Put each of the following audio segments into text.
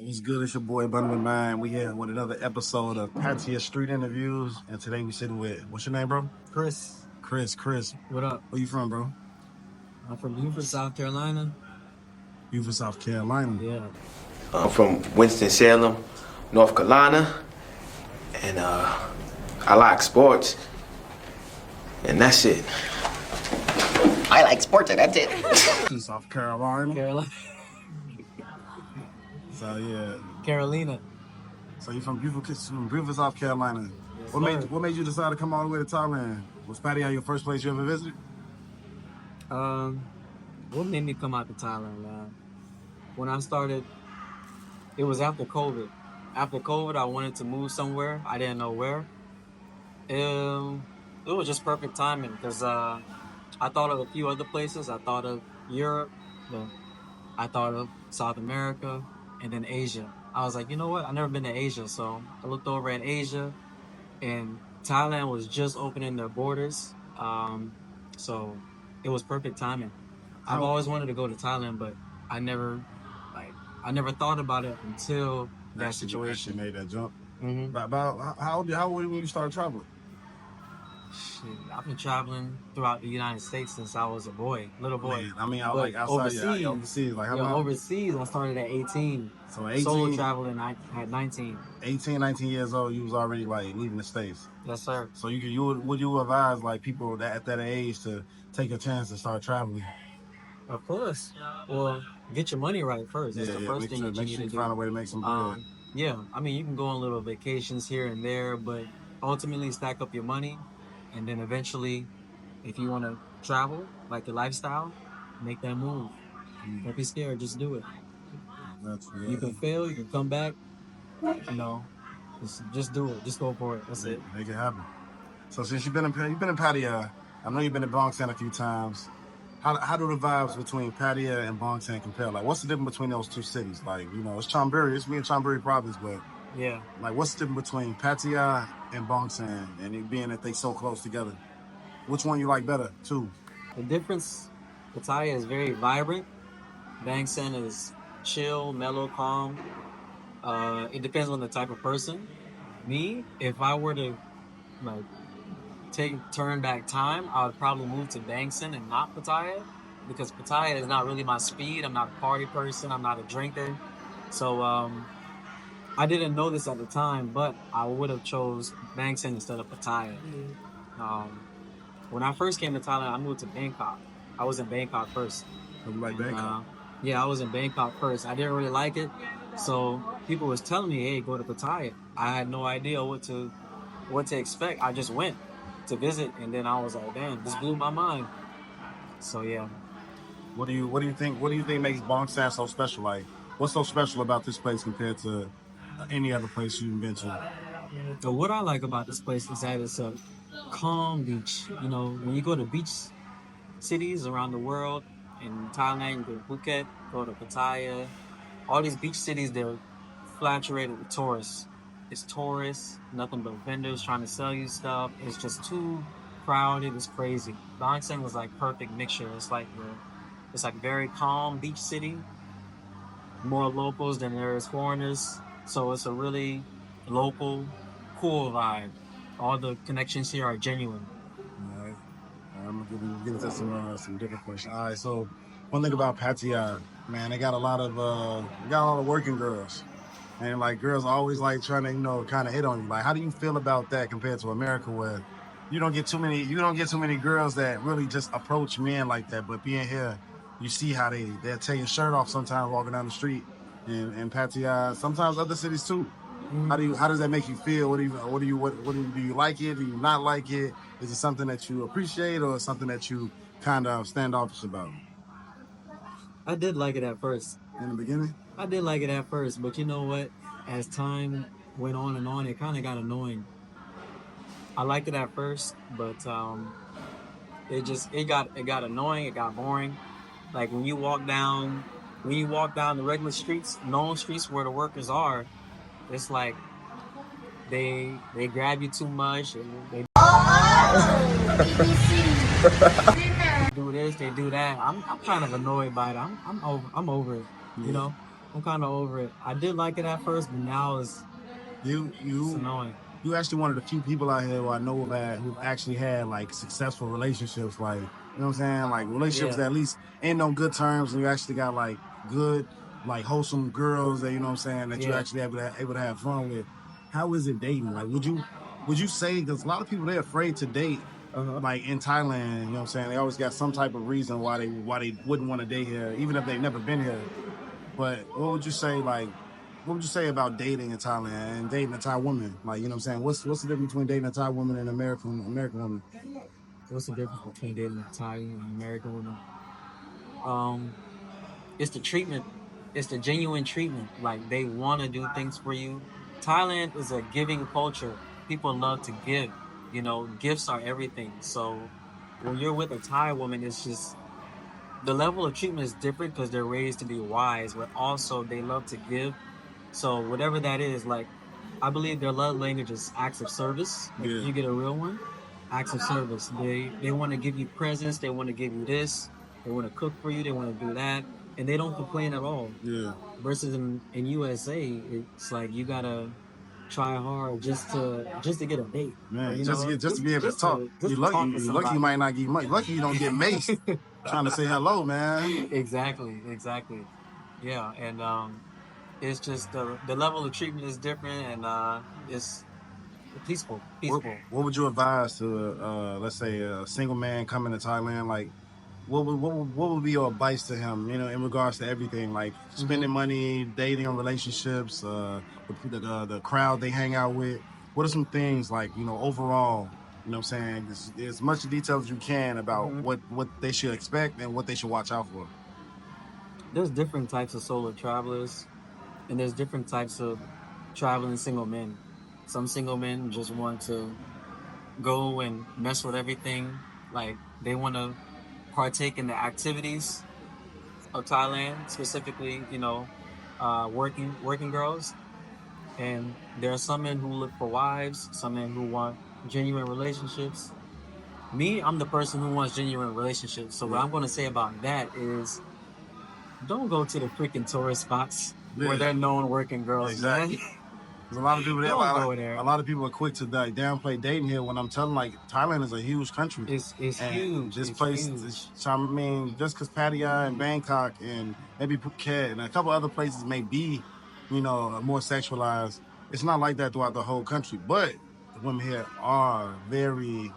What's good? It's your boy Bundle 9. We here with another episode of Pattaya Street Interviews. And today we sitting with, what's your name, bro? Chris, Chris. what up? Where you from, bro? I'm from Beaufort, South Carolina. You from South Carolina. Yeah. I'm from Winston-Salem, North Carolina, and I like sports, and that's it. I like sports, and that's it. From South Carolina. Carolina. So, yeah. Carolina. So you from Beaufort, South Carolina. Yes, What made you decide to come all the way to Thailand? Was Pattaya your first place you ever visited? What made me come out to Thailand, man? When I started, it was after COVID. After COVID, I wanted to move somewhere. I didn't know where. It was just perfect timing because I thought of a few other places. I thought of Europe, but I thought of South America, and then Asia. I was like, you know what? I've never been to Asia, so I looked over at Asia, and Thailand was just opening their borders. So it was perfect timing. I've always wanted to go to Thailand, but I never thought about it until that situation. You made that jump. Mm-hmm. About how old were you when you started traveling? Shit, I've been traveling throughout the United States since I was a little boy. I mean, But like outside, overseas. Like how long? Overseas, I started at 18. So 18, Solo traveling at 19. 18, 19 years old, you was already like leaving the States. Yes, sir. So would you advise like people that at that age to take a chance to start traveling? Of course. Well, get your money right first. That's the first thing that you make need sure to you do. find a way to make some bread. Yeah, I mean, you can go on little vacations here and there, but ultimately stack up your money, and then eventually, if you want to travel, like the lifestyle, make that move. Don't be scared. Just do it. You can fail. You can come back. You know, just do it. Just go for it. That's it. Make it happen. So since you've been in Pattaya, I know you've been to Bangsan a few times. How do the vibes between Pattaya and Bangsan compare? Like, what's the difference between those two cities? Like, you know, it's Chonburi. It's me in Chonburi province, but Yeah. like, what's the difference between Pattaya and Bangsan, and it being that they so close together? Which one you like better, too? The difference, Pattaya is very vibrant. Bangsan is chill, mellow, calm. It depends on the type of person. Me, if I were to like turn back time, I would probably move to Bangsan and not Pattaya because Pattaya is not really my speed. I'm not a party person. I'm not a drinker. So I didn't know this at the time, but I would have chose Bangsan instead of Pattaya. When I first came to Thailand, I moved to Bangkok. I was in Bangkok first. You like Bangkok? Yeah, I was in Bangkok first. I didn't really like it, so people was telling me, "Hey, go to Pattaya." I had no idea what to expect. I just went to visit, and then I was like, "Damn, this blew my mind." So yeah. What do you think? What do you think makes Bangsan so special? Like, what's so special about this place compared to any other place you've been to? So what I like about this place is that it's a calm beach. You know, when you go to beach cities around the world, in Thailand, you go to Phuket, go to Pattaya. All these beach cities, they're saturated with tourists. It's tourists, nothing but vendors trying to sell you stuff. It's just too crowded. It's crazy. Bangkok was like perfect mixture. It's like very calm beach city. More locals than there is foreigners. So it's a really local, cool vibe. All the connections here are genuine. All right. I'm gonna get into some different questions. All right. So one thing about Pattaya, man, they got a lot of working girls, and like girls are always like trying to kind of hit on you. Like, how do you feel about that compared to America, where you don't get too many girls that really just approach men like that? But being here, you see how they'll tear your shirt off sometimes walking down the street, in Pattaya, sometimes other cities too. How does that make you feel? Do you like it? Do you not like it? Is it something that you appreciate or something that you kind of standoffish about? I did like it at first. In the beginning? I did like it at first, but you know what? As time went on and on, it kind of got annoying. I liked it at first, but it got annoying. It got boring. Like when you walk down the regular streets, known streets where the workers are, it's like they grab you too much and they do this, they do that. I'm kind of annoyed by it. I'm over it, you know. I'm kind of over it. I did like it at first, but now You it's you annoying. you actually one of the few people out here who I know who've actually had like successful relationships, like you know what I'm saying, like relationships Yeah, that at least end on good terms, and you actually got like good, like wholesome girls that you know what I'm saying that you yeah. actually able to have fun with. How is it dating? Like, would you say because a lot of people they're afraid to date, Uh-huh. like in Thailand, you know what I'm saying? They always got some type of reason why they wouldn't want to date here, even if they've never been here. But what would you say, like, what would you say about dating in Thailand and dating a Thai woman? Like, you know what I'm saying? What's the difference between dating a Thai woman and American woman? What's the difference between dating an Italian and American woman? Um, it's the treatment. It's the genuine treatment. Like they want to do things for you. Thailand is a giving culture. People love to give. You know, gifts are everything. So when you're with a Thai woman, it's just the level of treatment is different because they're raised to be wise, but also they love to give. So whatever that is, like I believe their love language is acts of service. Like if Yeah, you get a real one, acts of service. They want to give you presents. They want to give you this. They want to cook for you. They want to do that, and they don't complain at all. yeah, Versus in USA, it's like you gotta try hard just to get a date, or man. you know, Just to be able to talk. just to talk to You lucky you somebody. might not get much. Lucky you don't get maced trying to say hello, man. Exactly, exactly. Yeah, and it's just the level of treatment is different, and it's peaceful, peaceful. What would you advise to let's say a single man coming to Thailand? Like, what would be your advice to him? You know, in regards to everything, like Hmm. spending money, dating, or relationships, the crowd they hang out with. What are some things like overall? You know, what I'm saying as much detail as you can about Hmm. what they should expect and what they should watch out for. There's different types of solo travelers, and there's different types of traveling single men. Some single men just want to go and mess with everything. Like they want to partake in the activities of Thailand, specifically, working girls. And there are some men who look for wives, some men who want genuine relationships. Me, I'm the person who wants genuine relationships. So what Yeah, I'm going to say about that is don't go to the freaking tourist spots where yeah, they're known working girls, man. exactly. There's a lot of people there. Don't go A there. lot of people are quick to like downplay dating here. When I'm telling, like Thailand is a huge country, It's and huge. this It's place, huge. I mean, just because Pattaya and Bangkok and maybe Phuket and a couple other places may be, more sexualized. It's not like that throughout the whole country. But the women here are very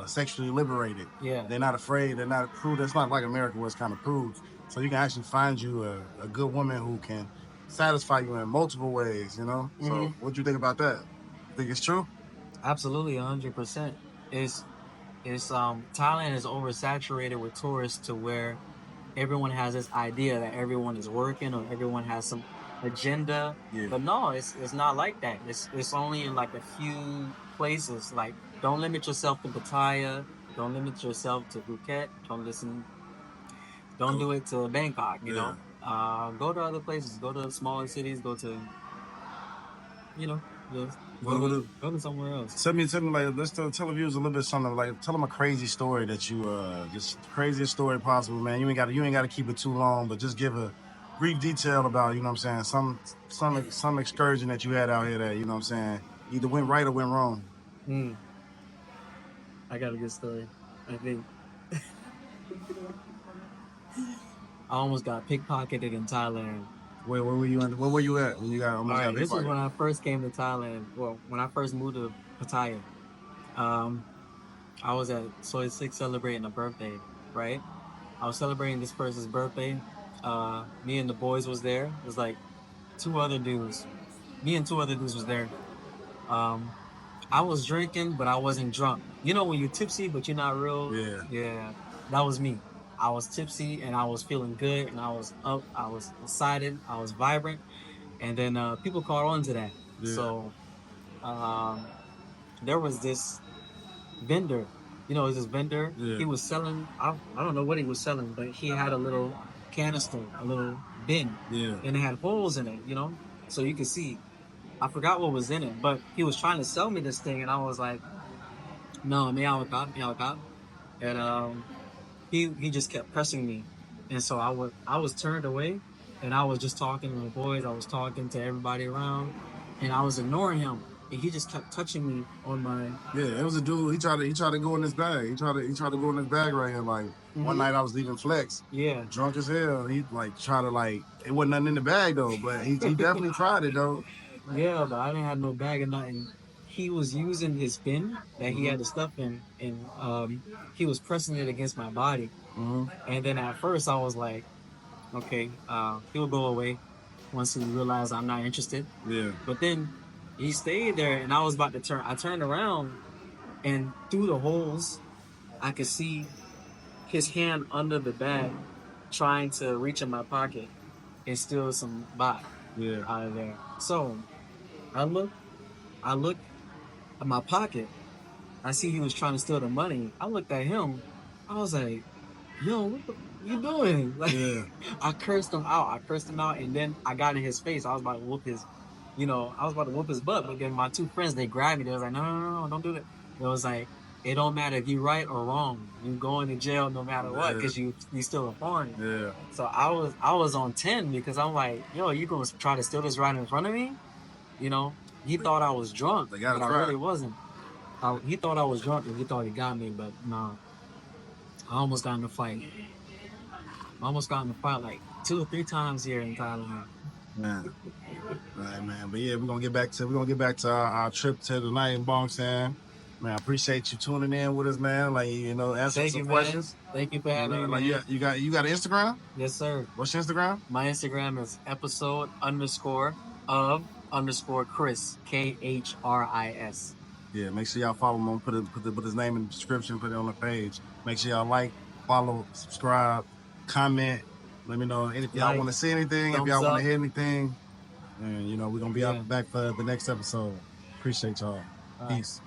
sexually liberated. Yeah. They're not afraid. They're not crude. It's not like America where it's kind of crude. So you can actually find you a good woman who can satisfy you in multiple ways, you know? So Hmm. what do you think about that? Think it's true? Absolutely, 100%. It's Thailand is oversaturated with tourists to where everyone has this idea that everyone is working or everyone has some agenda. Yeah. But no, it's not like that. It's only in like a few places. Like don't limit yourself to Pattaya. Don't limit yourself to Phuket. Don't Cool. do it to Bangkok, you Yeah. know. Go to other places, go to smaller cities, go to you know, just go to somewhere else. Tell me like let's tell the viewers a little bit something like tell them a crazy story that you just craziest story possible, man. You ain't gotta keep it too long, but just give a brief detail about, you know what I'm saying, some excursion that you had out here that, you know what I'm saying, either went right or went wrong. Hmm. I got a good story. I think I almost got pickpocketed in Thailand. Where were you at when you got All almost got right, big this was pocket? when I first came to Thailand. Well, when I first moved to Pattaya, um, I was at Soy Six celebrating a birthday. Right, I was celebrating this person's birthday. Me and the boys was there. It was like two other dudes. Me and two other dudes was there. Um, I was drinking, but I wasn't drunk. You know when you're tipsy, but you're not real. Yeah. Yeah, that was me. I was tipsy and I was feeling good and I was up. I was excited. I was vibrant. And then people caught on to that. Yeah. So um, there was this vendor. You know, it was this vendor. Yeah. He was selling. I don't know what he was selling, but he had a little canister, a little bin, Yeah. and it had holes in it. You know, so you could see. I forgot what was in it, but he was trying to sell me this thing, and I was like, "No, me out cop." And he just kept pressing me, and so I was turned away, and I was just talking to the boys. I was talking to everybody around, and I was ignoring him. And he just kept touching me on my. Yeah, it was a dude. He tried to go in his bag. He tried to go in his bag right here. Like one Mhm. night I was leaving Flex, Yeah, drunk as hell. He like tried to like it wasn't nothing in the bag though, but he definitely tried it though. yeah, but I didn't have no bag or nothing. He was using his bin that he Hmm. had the stuff in, and he was pressing it against my body. Hmm. And then at first I was like, okay, he'll go away once he realized I'm not interested. Yeah. But then he stayed there, and I was about to turn. I turned around, and through the holes, I could see his hand under the bag, trying to reach in my pocket and steal some baht Yeah. out of there. So I look, I look at my pocket. I see he was trying to steal the money. I looked at him. I was like, "Yo, what the you doing?" Like, Yeah. I cursed him out. I cursed him out, and then I got in his face. I was about to whoop his, I was about to whoop his butt. But then my two friends, they grabbed me. They was like, "No, no, no, no, don't do that." It was like, it don't matter if you right or wrong. You going to jail no matter what, Yeah. because you still a foreigner. Yeah. So I was on 10 because I'm like, yo, you gonna try to steal this right in front of me? You know, he thought I was drunk, They gotta but I try. really wasn't. He thought I was drunk and he thought he got me, but no, I almost got in a fight. I almost got in a fight like 2 or 3 times here in Thailand. Man. Right, man. But yeah, we're gonna get back to our trip to the night in Bangsan. Man, I appreciate you tuning in with us, man. Like, answering Thank some you, man. questions. Thank you for having me, Like man. you got an Instagram? Yes, sir. What's your Instagram? My Instagram is episode underscore of underscore Khris, Khris. Yeah, make sure y'all follow him. Put his name in the description. Put it on the page. Make sure y'all like, follow, subscribe, comment. Let me know if y'all Like, want to see anything. If thumbs y'all want up. to hear anything, and we're gonna be Yeah. back for the next episode. Appreciate y'all. All right. Peace.